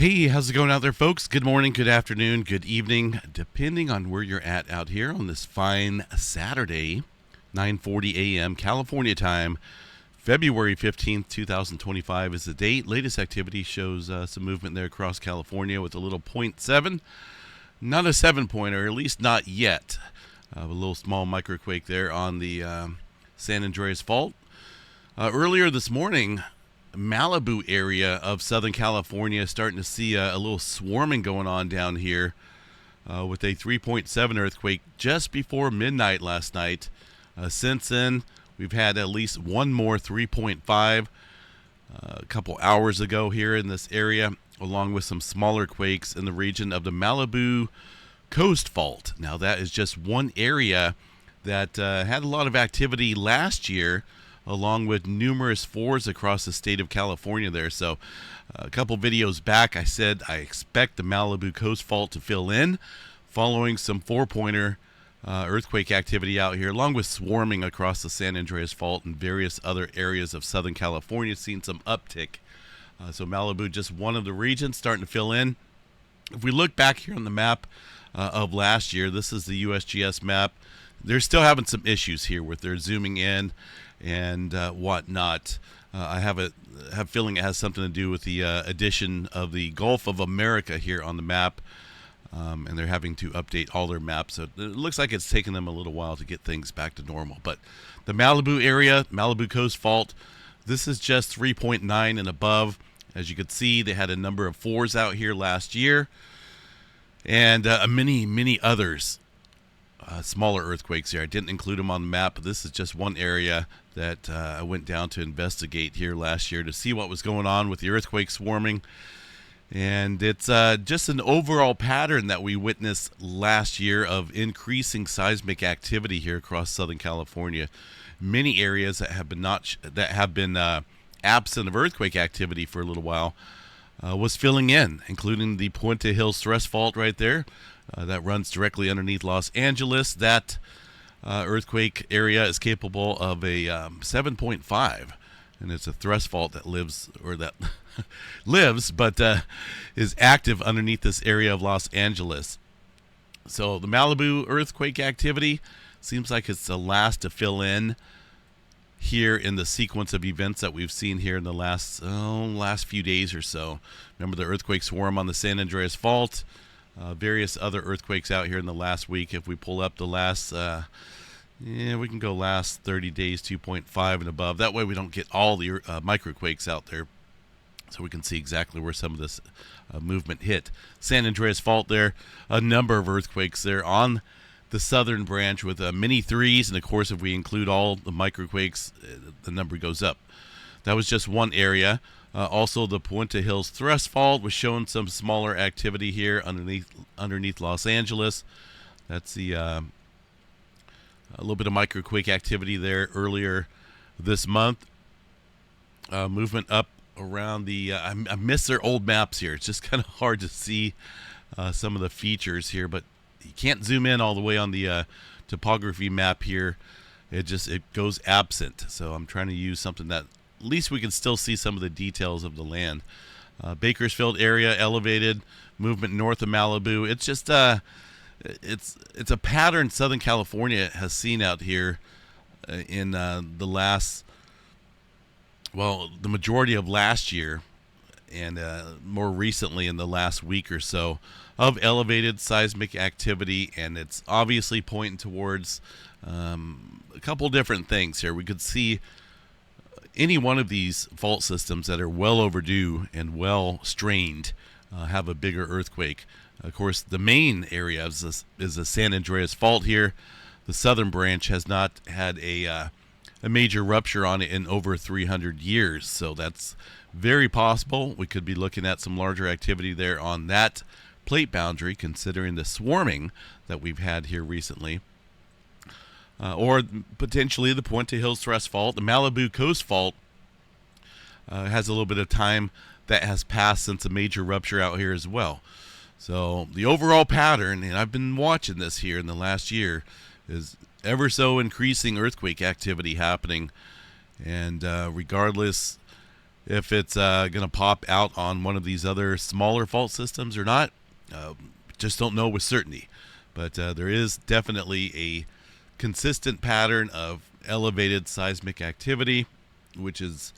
Hey, how's it going out there, folks? Good morning, good afternoon, good evening, depending on where you're at out here on this fine Saturday, 9:40 a.m. California time. February 15th, 2025 is the date. Latest activity shows some movement there across California with a little 0.7. Not a 7-pointer, at least not yet. A little small microquake there on the San Andreas Fault. Earlier this morning, Malibu area of Southern California starting to see a little swarming going on down here with a 3.7 earthquake just before midnight last night. Since then, we've had at least one more 3.5 a couple hours ago here in this area, along with some smaller quakes in the region of the Malibu Coast Fault. Now, that is just one area that had a lot of activity last year, along with numerous fours across the state of California there. So a couple videos back, I said I expect the Malibu Coast Fault to fill in following some 4-pointer earthquake activity out here, along with swarming across the San Andreas Fault and various other areas of Southern California, seeing some uptick. So Malibu, just one of the regions starting to fill in. If we look back here on the map of last year, this is the USGS map. They're still having some issues here with their zooming in and whatnot. I have a feeling it has something to do with the addition of the Gulf of America here on the map, and they're having to update all their maps. So it looks like it's taken them a little while to get things back to normal. But the Malibu area, Malibu Coast Fault, this is just 3.9 and above. As you can see, they had a number of 4s out here last year, and many others. Smaller earthquakes here. I didn't include them on the map, but this is just one area that I went down to investigate here last year to see what was going on with the earthquake swarming. And it's just an overall pattern that we witnessed last year of increasing seismic activity here across Southern California. Many areas that have been absent of earthquake activity for a little while was filling in, including the Puente Hills Thrust Fault right there. That runs directly underneath Los Angeles. That earthquake area is capable of a 7.5, and it's a thrust fault that lives but is active underneath this area of Los Angeles. So the Malibu earthquake activity seems like it's the last to fill in here in the sequence of events that we've seen here in the last few days or so. Remember the earthquake swarm on the San Andreas Fault. Various other earthquakes out here in the last week. If we pull up the last, we can go last 30 days, 2.5 and above. That way we don't get all the microquakes out there, so we can see exactly where some of this movement hit. San Andreas Fault there, a number of earthquakes there on the southern branch with many 3s, and of course if we include all the microquakes, the number goes up. That was just one area. Also, the Puente Hills Thrust Fault was showing some smaller activity here underneath Los Angeles. That's the a little bit of microquake activity there earlier this month. Movement up around the. I miss their old maps here. It's just kind of hard to see some of the features here, but you can't zoom in all the way on the topography map here. It goes absent. So I'm trying to use something that at least we can still see some of the details of the land. Bakersfield area elevated movement north of Malibu. It's just it's a pattern Southern California has seen out here in the majority of last year and more recently in the last week or so of elevated seismic activity, and it's obviously pointing towards a couple different things here. We could see any one of these fault systems that are well overdue and well strained have a bigger earthquake. Of course, the main area is the San Andreas Fault here. The southern branch has not had a major rupture on it in over 300 years, so that's very possible. We could be looking at some larger activity there on that plate boundary, considering the swarming that we've had here recently. Or potentially the Puente Hills Thrust Fault. The Malibu Coast Fault has a little bit of time that has passed since a major rupture out here as well. So the overall pattern, and I've been watching this here in the last year, is ever so increasing earthquake activity happening. And regardless if it's going to pop out on one of these other smaller fault systems or not. Just don't know with certainty. But there is definitely a consistent pattern of elevated seismic activity, which is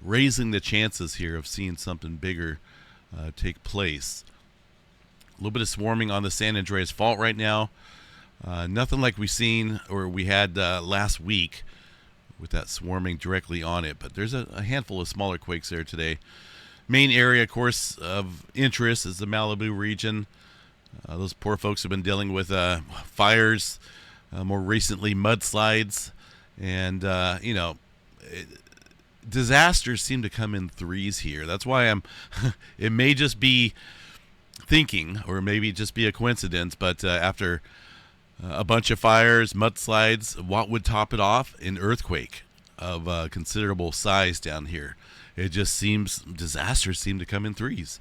raising the chances here of seeing something bigger take place. A little bit of swarming on the San Andreas Fault right now. Nothing like we had last week with that swarming directly on it, but there's a handful of smaller quakes there today. Main area, of course, of interest is the Malibu region. Those poor folks have been dealing with fires, more recently mudslides, and disasters seem to come in threes here. That's why it may just be thinking, or maybe just be a coincidence, but after a bunch of fires, mudslides, what would top it off? An earthquake of considerable size down here. It just seems disasters seem to come in threes.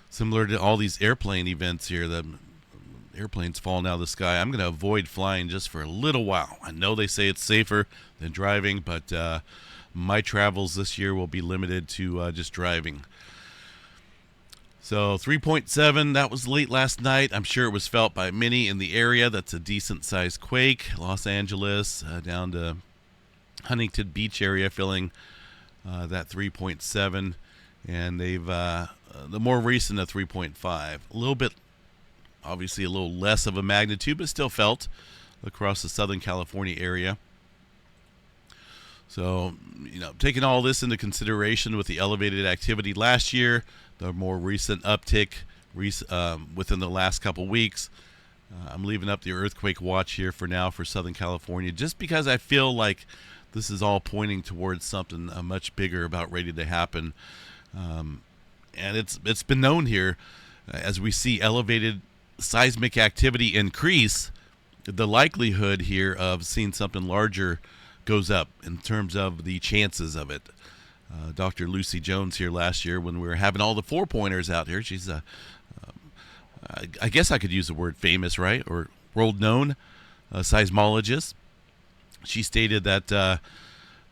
Similar to all these airplane events here, the airplanes falling out of the sky. I'm going to avoid flying just for a little while. I know they say it's safer than driving, but my travels this year will be limited to just driving. So 3.7, that was late last night. I'm sure it was felt by many in the area. That's a decent-sized quake. Los Angeles down to Huntington Beach area feeling that 3.7. And they've the more recent of 3.5. A little bit, obviously a little less of a magnitude, but still felt across the Southern California area. So, taking all this into consideration with the elevated activity last year, the more recent uptick within the last couple weeks, I'm leaving up the earthquake watch here for now for Southern California, just because I feel like this is all pointing towards something much bigger about ready to happen. And it's been known here, as we see elevated seismic activity increase, the likelihood here of seeing something larger goes up in terms of the chances of it. Dr. Lucy Jones here last year when we were having all the four-pointers out here, she's I guess I could use the word famous, right, or world-known seismologist. She stated that the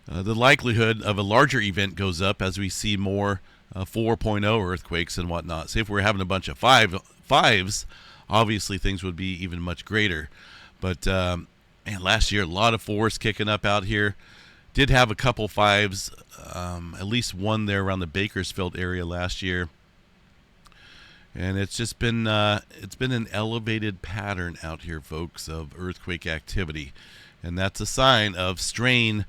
likelihood of a larger event goes up as we see more 4.0 earthquakes and whatnot. Say if we're having a bunch of fives, obviously things would be even much greater. But last year a lot of fours kicking up out here. Did have a couple fives, at least one there around the Bakersfield area last year. And it's just been an elevated pattern out here, folks, of earthquake activity. And that's a sign of strain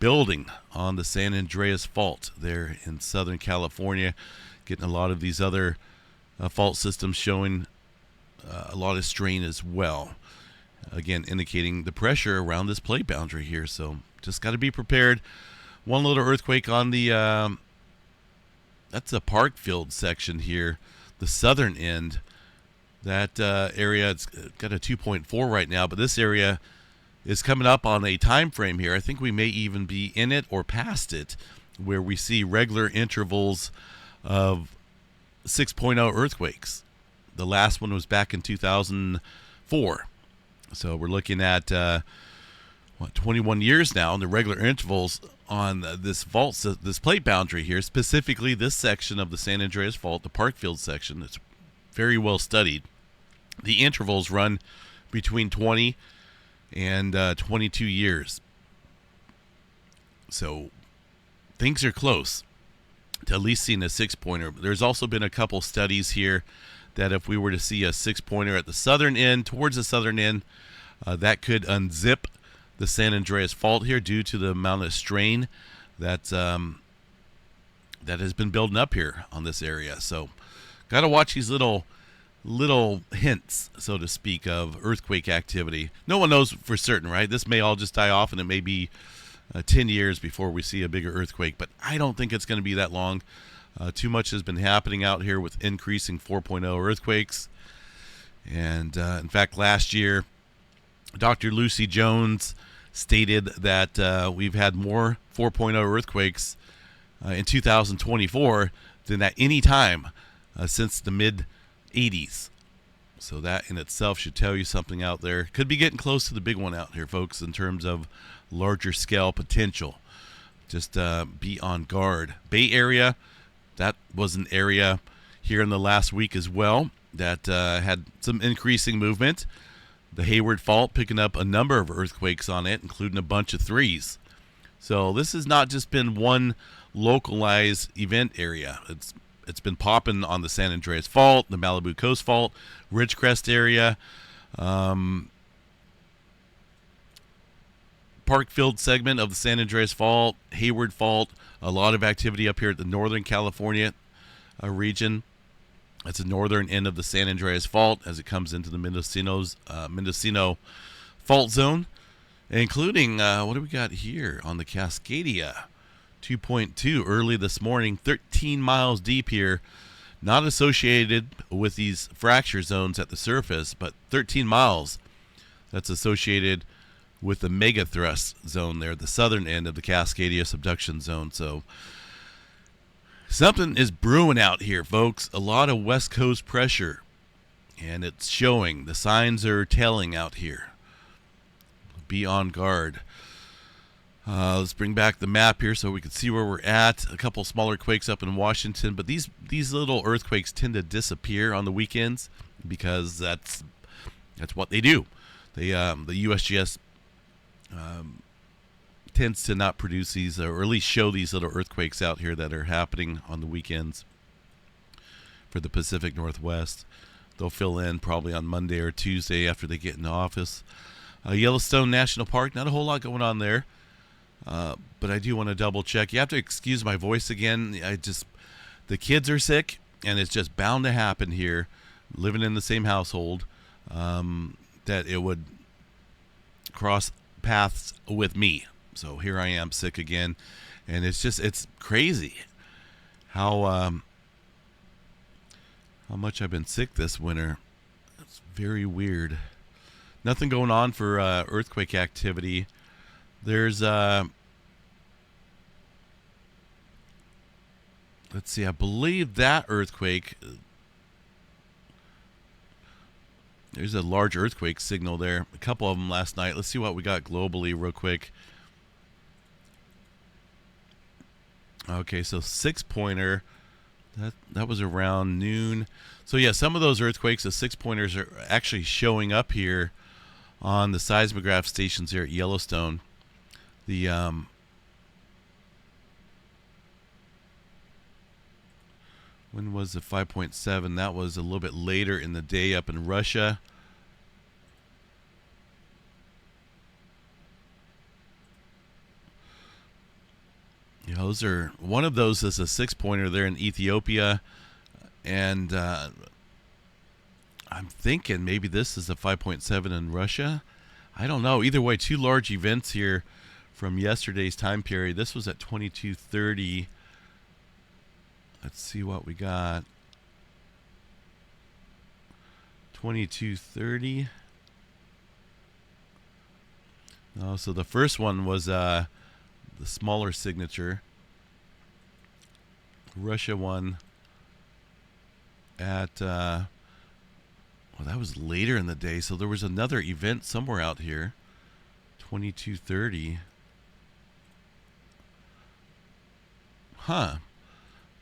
building on the San Andreas Fault there in Southern California. Getting a lot of these other fault systems showing a lot of strain as well. Again, indicating the pressure around this plate boundary here. So just got to be prepared. One little earthquake on the, that's a Parkfield section here, the southern end. That area, it's got a 2.4 right now, but this area is coming up on a time frame here. I think we may even be in it or past it, where we see regular intervals of 6.0 earthquakes. The last one was back in 2004. So we're looking at 21 years now, and the regular intervals on this fault, this plate boundary here, specifically this section of the San Andreas Fault, the Parkfield section. It's very well studied. The intervals run between 20 and 22 years. So things are close to at least seeing a six-pointer. There's also been a couple studies here that if we were to see a six-pointer at the southern end, towards the southern end, that could unzip the San Andreas Fault here due to the amount of strain that has been building up here on this area. So got to watch these little hints, so to speak, of earthquake activity. No one knows for certain, right? This may all just die off, and it may be 10 years before we see a bigger earthquake, but I don't think it's going to be that long. Too much has been happening out here with increasing 4.0 earthquakes. And in fact, last year, Dr. Lucy Jones stated that we've had more 4.0 earthquakes in 2024 than at any time since the mid-'80s. So that in itself should tell you something out there. Could be getting close to the big one out here, folks, in terms of larger scale potential. just be on guard. Bay Area, that was an area here in the last week as well that had some increasing movement. The Hayward Fault picking up a number of earthquakes on it, including a bunch of threes. So this has not just been one localized event area. It's been popping on the San Andreas Fault, the Malibu Coast Fault, Ridgecrest area, Parkfield segment of the San Andreas Fault, Hayward Fault. A lot of activity up here at the Northern California region. That's the northern end of the San Andreas Fault as it comes into the Mendocino Fault Zone, including, what do we got here on the Cascadia? 2.2 early this morning, 13 miles deep here, not associated with these fracture zones at the surface, but 13 miles. That's associated with the megathrust zone there, the southern end of the Cascadia subduction zone. So something is brewing out here, folks. A lot of West Coast pressure, and it's showing. The signs are telling out here. Be on guard. Let's bring back the map here so we can see where we're at. A couple smaller quakes up in Washington, but these little earthquakes tend to disappear on the weekends because that's what they do. They the USGS tends to not produce these, or at least show these little earthquakes out here that are happening on the weekends for the Pacific Northwest. They'll fill in probably on Monday or Tuesday after they get into office. Yellowstone National Park, not a whole lot going on there. But I do want to double check. You have to excuse my voice again. The kids are sick, and it's just bound to happen here, living in the same household, that it would cross paths with me. So here I am sick again, and it's crazy how much I've been sick this winter. It's very weird. Nothing going on for earthquake activity. There's let's see, I believe that earthquake, there's a large earthquake signal there. A couple of them last night. Let's see what we got globally real quick. Okay, so 6-pointer. That was around noon. So yeah, some of those earthquakes, the 6-pointers, are actually showing up here on the seismograph stations here at Yellowstone. The when was the 5.7? That was a little bit later in the day up in Russia. Yeah, those are, one of those is a 6-pointer there in Ethiopia, and I'm thinking maybe this is a 5.7 in Russia. I don't know. Either way, two large events here from yesterday's time period. This was at 22:30. Let's see what we got. 22:30. Oh, so the first one was the smaller signature. Russia one at well, that was later in the day, so there was another event somewhere out here. 22:30. Huh.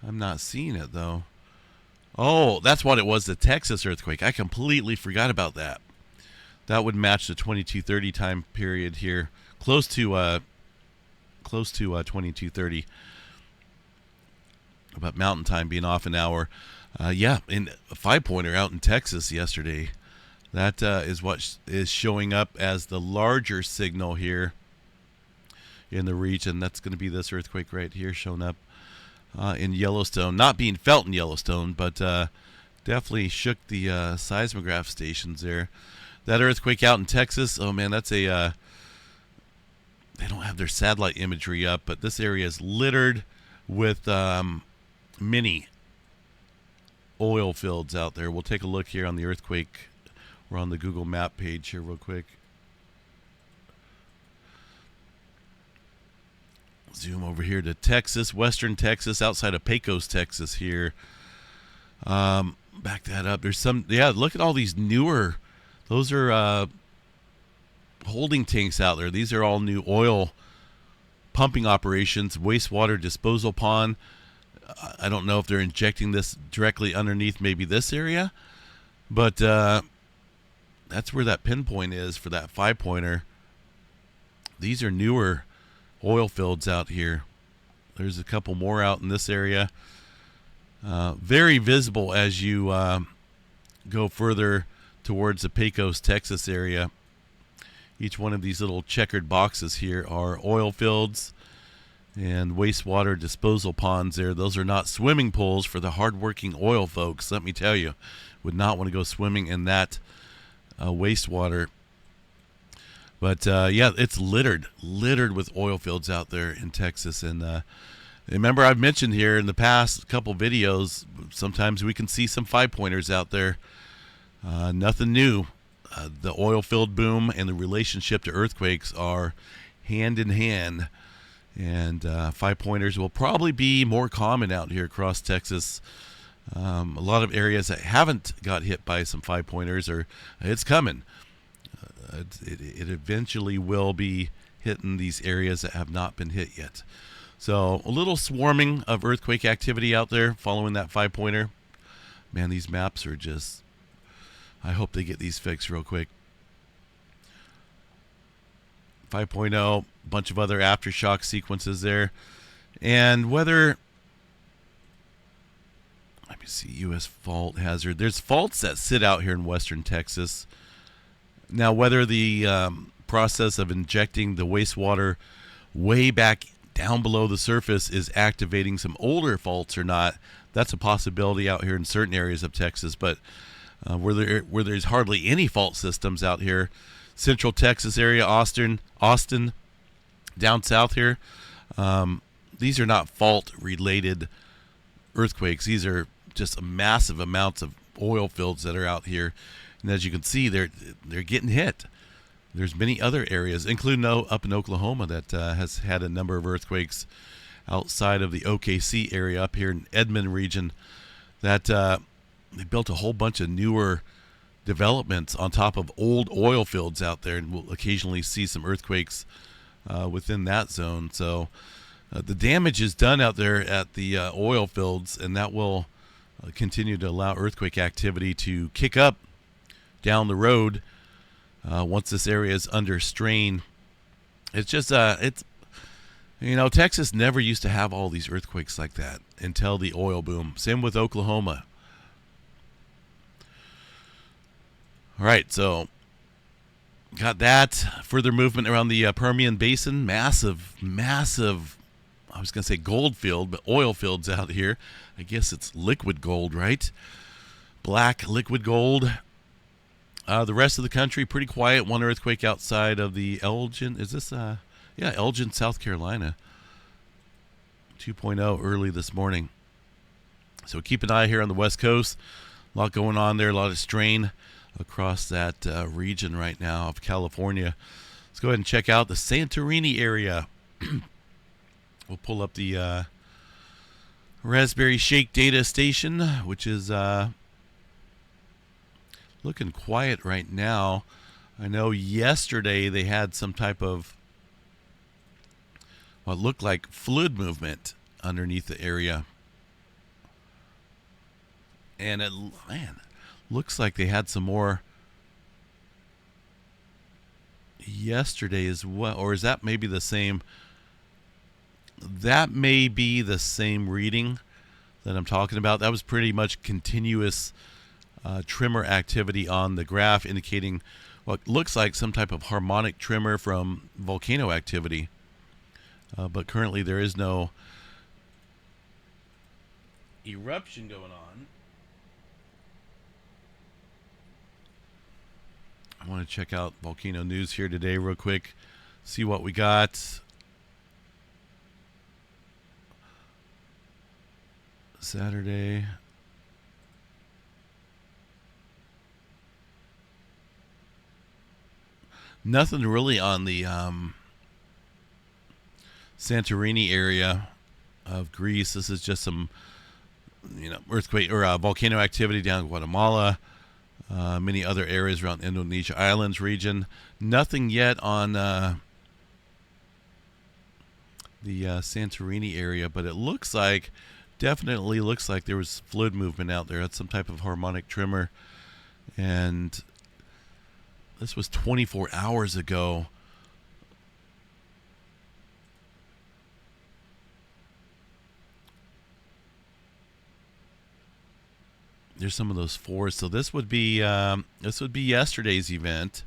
I'm not seeing it though. Oh, that's what it was, the Texas earthquake. I completely forgot about that. That would match the 22:30 time period here, close to 22:30. About Mountain Time being off an hour. Yeah, in a 5-pointer out in Texas yesterday. That is what is showing up as the larger signal here in the region. That's going to be this earthquake right here showing up in Yellowstone. Not being felt in Yellowstone, but definitely shook the seismograph stations there. That earthquake out in Texas, oh man, that's a... they don't have their satellite imagery up, but this area is littered with mini oil fields out there. We'll take a look here on the earthquake. We're on the Google map page here real quick. Zoom over here to Texas, western Texas, outside of Pecos, Texas here. Back that up. There's some, yeah, look at all these newer, those are holding tanks out there. These are all new oil pumping operations, wastewater disposal pond. I don't know if they're injecting this directly underneath maybe this area, but that's where that pinpoint is for that 5-pointer. These are newer oil fields out here. There's a couple more out in this area. Very visible as you go further towards the Pecos, Texas area. Each one of these little checkered boxes here are oil fields and wastewater disposal ponds there. Those are not swimming pools for the hardworking oil folks. Let me tell you, would not want to go swimming in that wastewater. But yeah, it's littered with oil fields out there in Texas. And remember, I've mentioned here in the past couple videos, sometimes we can see some 5-pointers out there. Nothing new. The oil field boom and the relationship to earthquakes are hand in hand. And 5-pointers will probably be more common out here across Texas. A lot of areas that haven't got hit by some 5-pointers, or it's coming. It eventually will be hitting these areas that have not been hit yet. So a little swarming of earthquake activity out there following that 5-pointer. Man, these maps are just... I hope they get these fixed real quick. 5.0, bunch of other aftershock sequences there. And whether... Let me see, U.S. fault hazard. There's faults that sit out here in western Texas. Now, whether the process of injecting the wastewater way back down below the surface is activating some older faults or not, that's a possibility out here in certain areas of Texas. But where there's hardly any fault systems out here, Central Texas area, Austin, down south here, these are not fault-related earthquakes. These are just massive amounts of oil fields that are out here. And as you can see, they're getting hit. There's many other areas, including up in Oklahoma, that has had a number of earthquakes outside of the OKC area up here in Edmond region, that they built a whole bunch of newer developments on top of old oil fields out there, and we'll occasionally see some earthquakes within that zone. So the damage is done out there at the oil fields, and that will continue to allow earthquake activity to kick up down the road once this area is under strain. It's just Texas never used to have all these earthquakes like that until the oil boom. Same with Oklahoma. All right, so got that. Further movement around the Permian Basin. Massive, I was going to say gold field, but oil fields out here. I guess it's liquid gold, right? Black liquid gold. The rest of the country, pretty quiet. One earthquake outside of the Elgin. Is this, Elgin, South Carolina. 2.0 early this morning. So keep an eye here on the West Coast. A lot going on there, a lot of strain across that region right now of California. Let's go ahead and check out the Santorini area. We'll pull up the Raspberry Shake data station, which is looking quiet right now. I know yesterday they had some type of what looked like fluid movement underneath the area. And it looks like they had some more yesterday as well. Or is that maybe the same? That may be the same reading that I'm talking about. That was pretty much continuous tremor activity on the graph, indicating what looks like some type of harmonic tremor from volcano activity. But currently there is no eruption going on. I want to check out volcano news here today real quick, see what we got. Saturday. Nothing really on the Santorini area of Greece. This is just some, earthquake or volcano activity down in Guatemala. Many other areas around Indonesia Islands region. Nothing yet on the Santorini area, but it looks like, definitely looks like there was fluid movement out there. That's some type of harmonic tremor. And this was 24 hours ago. There's some of those fours. So this would be yesterday's event.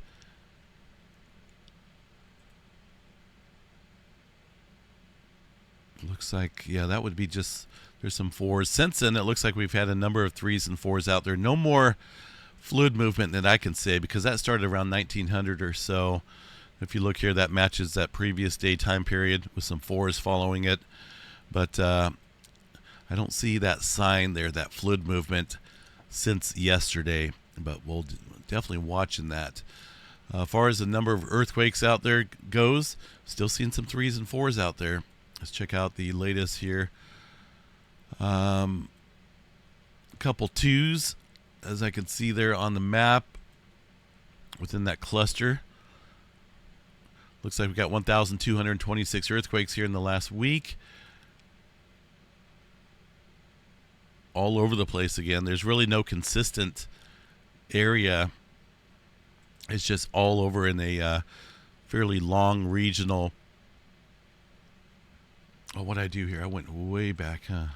Looks like, yeah, that would be just, there's some fours. Since then, it looks like we've had a number of threes and fours out there. No more fluid movement that I can say, because that started around 1900 or so. If you look here, that matches that previous daytime period with some fours following it. But I don't see that sign there, that fluid movement, since yesterday. But we'll definitely watching that. As far as the number of earthquakes out there goes, still seeing some threes and fours out there. Let's check out the latest here. A couple twos, as I can see there on the map, within that cluster. Looks like we've got 1,226 earthquakes here in the last week. All over the place again. There's really no consistent area. It's just all over in a fairly long regional. Oh, what did I do here? I went way back, huh?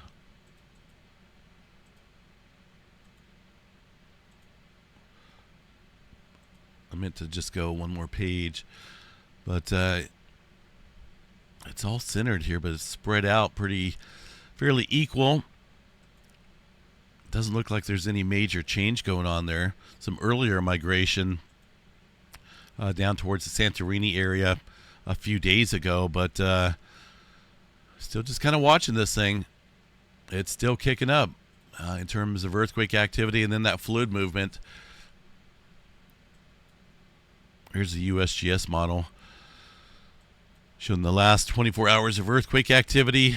I meant to just go one more page. But it's all centered here, but it's spread out fairly equal. Doesn't look like there's any major change going on there. Some earlier migration down towards the Santorini area a few days ago, but still just kind of watching this thing. It's still kicking up in terms of earthquake activity, and then that fluid movement. Here's the USGS model showing the last 24 hours of earthquake activity.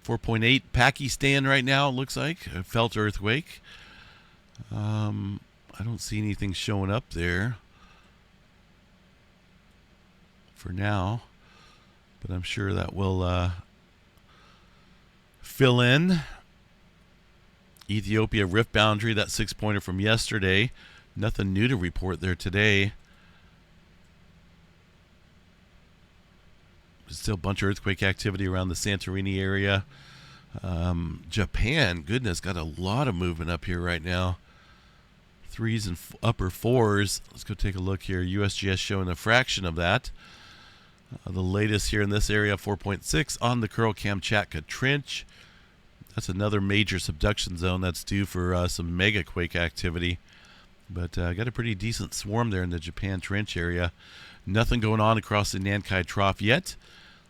4.8 Pakistan right now, it looks like. A felt earthquake. I don't see anything showing up there for now, but I'm sure that will fill in. Ethiopia rift boundary, that 6-pointer from yesterday. Nothing new to report there today. Still a bunch of earthquake activity around the Santorini area. Japan, goodness, got a lot of movement up here right now. Threes and upper fours. Let's go take a look here. USGS showing a fraction of that. The latest here in this area, 4.6 on the Kuril-Kamchatka Trench. That's another major subduction zone that's due for some mega quake activity. But got a pretty decent swarm there in the Japan Trench area. Nothing going on across the Nankai Trough yet.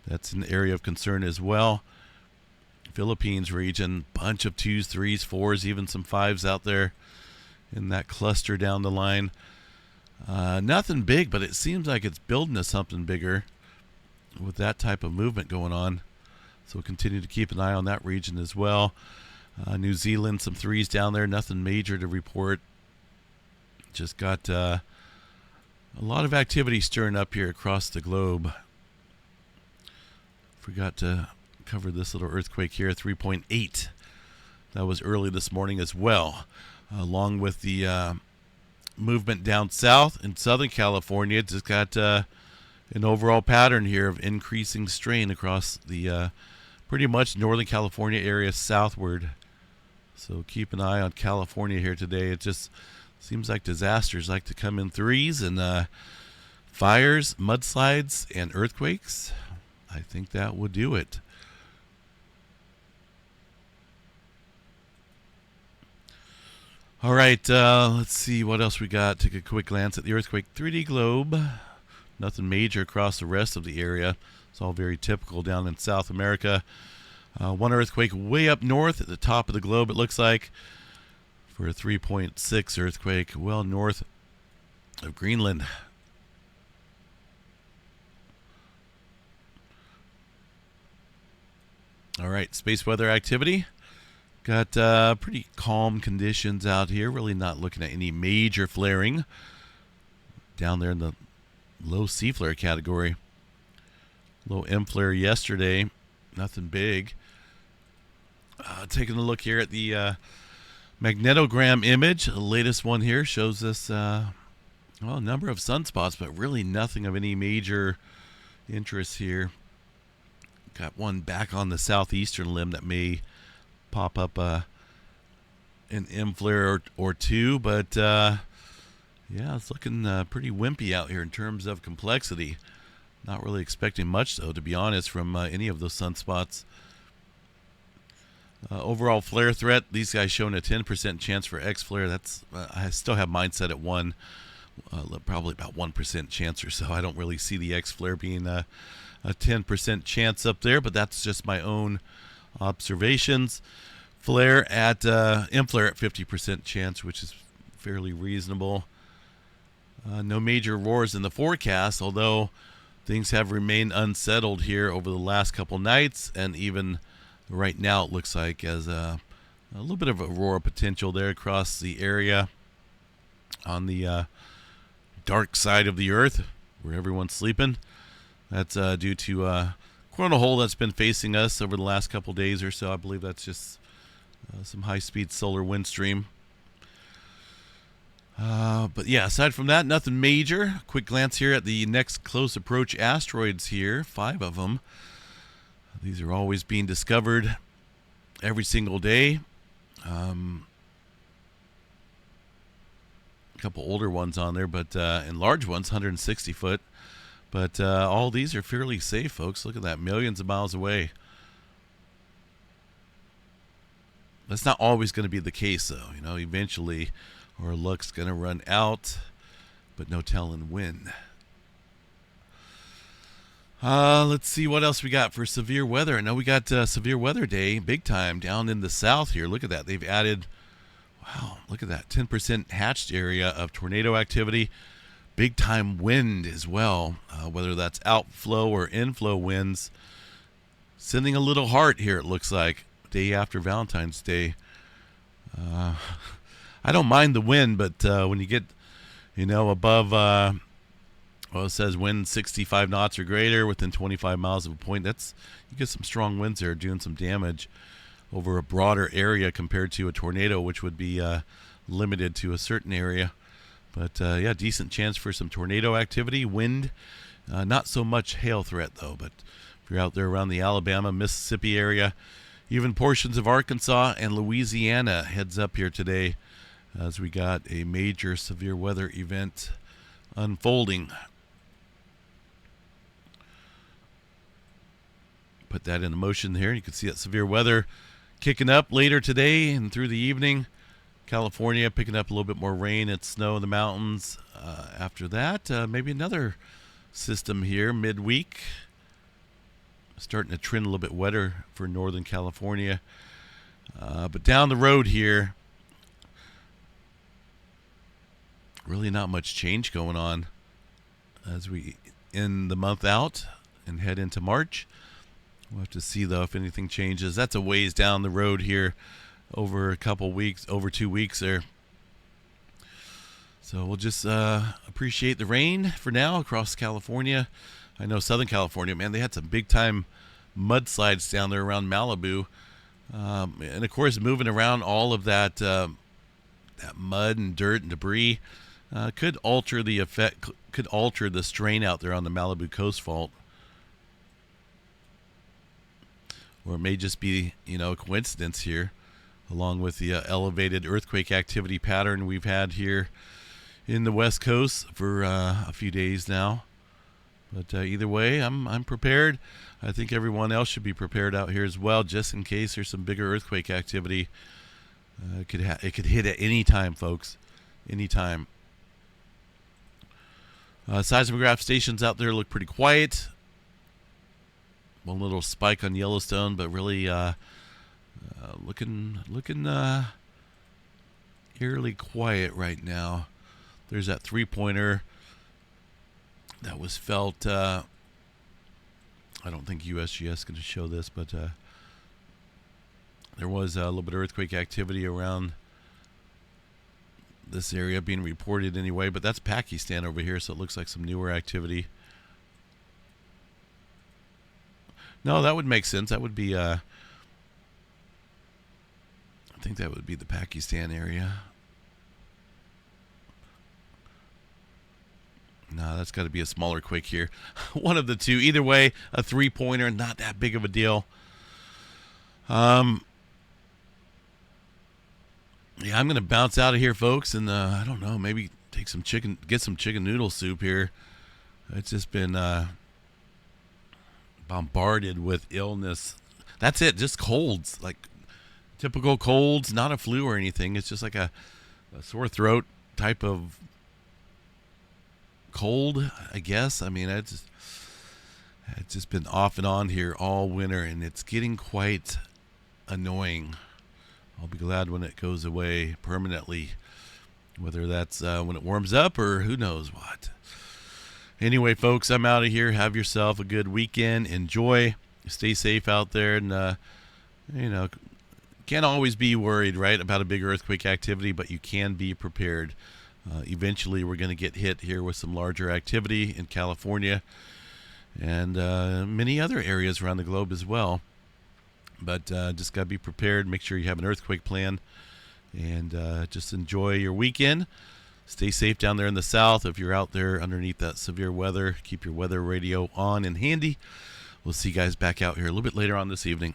That's an area of concern as well. Philippines region, bunch of 2s, 3s, 4s, even some 5s out there in that cluster down the line. Nothing big, but it seems like it's building to something bigger with that type of movement going on. So we'll continue to keep an eye on that region as well. New Zealand, some 3s down there, nothing major to report. Just got a lot of activity stirring up here across the globe. Forgot to cover this little earthquake here, 3.8. That was early this morning as well. Along with the movement down south in Southern California, just got an overall pattern here of increasing strain across the pretty much Northern California area southward. So keep an eye on California here today. It just seems like disasters like to come in threes, and fires, mudslides, and earthquakes. I think that would do it. All right, let's see what else we got. Take a quick glance at the earthquake 3D globe. Nothing major across the rest of the area. It's all very typical down in South America. One earthquake way up north at the top of the globe, it looks like, for a 3.6 earthquake well north of Greenland. All right, space weather activity. Got pretty calm conditions out here. Really not looking at any major flaring down there in the low sea flare category. Little M flare yesterday, nothing big. Taking a look here at the magnetogram image, the latest one here shows us a number of sunspots, but really nothing of any major interest here. Got one back on the southeastern limb that may pop up an M flare or two, but yeah, it's looking pretty wimpy out here in terms of complexity. Not really expecting much, though, to be honest, from any of those sunspots. Overall flare threat, these guys showing a 10% chance for X flare. That's I still have mine set at 1, probably about 1% chance or so. I don't really see the X flare being a 10% chance up there, but that's just my own observations. Flare at M flare at 50% chance, which is fairly reasonable. No major roars in the forecast, although things have remained unsettled here over the last couple nights, and even right now it looks like as a little bit of a roar potential there across the area on the dark side of the earth where everyone's sleeping. That's due to a coronal hole that's been facing us over the last couple days or so. I believe that's just some high-speed solar wind stream. But yeah, aside from that, nothing major. Quick glance here at the next close approach asteroids here, 5 of them. These are always being discovered every single day. A couple older ones on there, but and large ones, 160 foot. But all these are fairly safe, folks. Look at that, millions of miles away. That's not always going to be the case, though. You know, eventually our luck's going to run out, but no telling when. Let's see what else we got for severe weather. I know we got severe weather day, big time, down in the south here. Look at that. They've added, wow, look at that, 10% hatched area of tornado activity. Big time wind as well, whether that's outflow or inflow winds. Sending a little heart here, it looks like, day after Valentine's Day. I don't mind the wind, but when you get, above, it says wind 65 knots or greater within 25 miles of a point, you get some strong winds there doing some damage over a broader area compared to a tornado, which would be limited to a certain area. But yeah, decent chance for some tornado activity, wind, not so much hail threat though. But if you're out there around the Alabama, Mississippi area, even portions of Arkansas and Louisiana, heads up here today as we got a major severe weather event unfolding. Put that into motion here. You can see that severe weather kicking up later today and through the evening. California picking up a little bit more rain and snow in the mountains. After that, maybe another system here midweek. Starting to trend a little bit wetter for Northern California. But down the road here, really not much change going on as we end the month out and head into March. We'll have to see, though, if anything changes. That's a ways down the road here over a couple weeks, over 2 weeks there. So we'll just appreciate the rain for now across California. I know Southern California, man, they had some big-time mudslides down there around Malibu. And, of course, moving around all of that mud and dirt and debris could alter the effect, could alter the strain out there on the Malibu Coast Fault. Or it may just be, a coincidence here, along with the elevated earthquake activity pattern we've had here in the West Coast for a few days now. But either way, I'm prepared. I think everyone else should be prepared out here as well, just in case there's some bigger earthquake activity. It could hit at any time, folks. Any time. Seismograph stations out there look pretty quiet. One little spike on Yellowstone, but really looking eerily quiet right now. There's that 3-pointer that was felt. I don't think USGS is going to show this, but there was a little bit of earthquake activity around this area being reported anyway. But that's Pakistan over here, so it looks like some newer activity. No, that would make sense. That would be, I think that would be the Pakistan area. No, that's got to be a smaller quake here. One of the two. Either way, a 3-pointer, not that big of a deal. Yeah, I'm going to bounce out of here, folks, and I don't know, maybe get some chicken noodle soup here. It's just been bombarded with illness. That's it, just colds, like typical colds, not a flu or anything. It's just like a sore throat type of cold, I guess. I mean, it's just been off and on here all winter, and it's getting quite annoying. I'll be glad when it goes away permanently, whether that's when it warms up or who knows what. Anyway, folks, I'm out of here. Have yourself a good weekend. Enjoy. Stay safe out there. And, can't always be worried, right, about a big earthquake activity, but you can be prepared. Eventually, we're going to get hit here with some larger activity in California and many other areas around the globe as well. But just got to be prepared. Make sure you have an earthquake plan. And just enjoy your weekend. Stay safe down there in the south. If you're out there underneath that severe weather, keep your weather radio on and handy. We'll see you guys back out here a little bit later on this evening.